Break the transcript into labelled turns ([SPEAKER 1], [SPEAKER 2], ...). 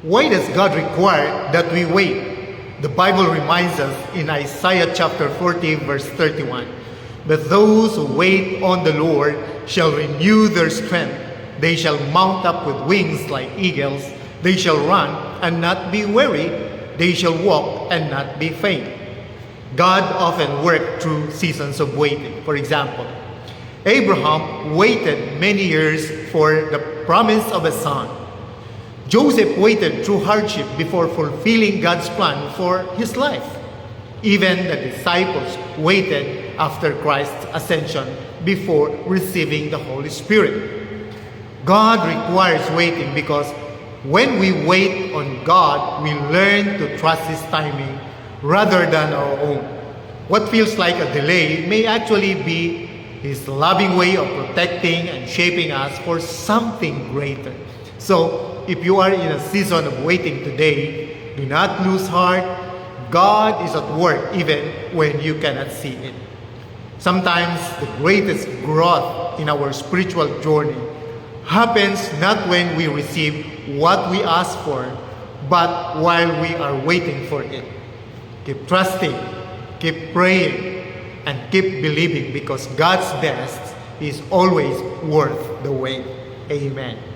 [SPEAKER 1] Why does God require that we wait? The Bible reminds us in Isaiah chapter 40, verse 31, "But those who wait on the Lord shall renew their strength. They shall mount up with wings like eagles. They shall run and not be weary. They shall walk and not be faint." God often worked through seasons of waiting. For example, Abraham waited many years for the promise of a son. Joseph waited through hardship before fulfilling God's plan for his life. Even the disciples waited after Christ's ascension before receiving the Holy Spirit. God requires waiting because when we wait on God, we learn to trust His timing rather than our own. What feels like a delay may actually be His loving way of protecting and shaping us for something greater. So, if you are in a season of waiting today, do not lose heart. God is at work even when you cannot see it. Sometimes the greatest growth in our spiritual journey happens not when we receive what we ask for, but while we are waiting for it. Keep trusting, keep praying, and keep believing because God's best is always worth the wait. Amen.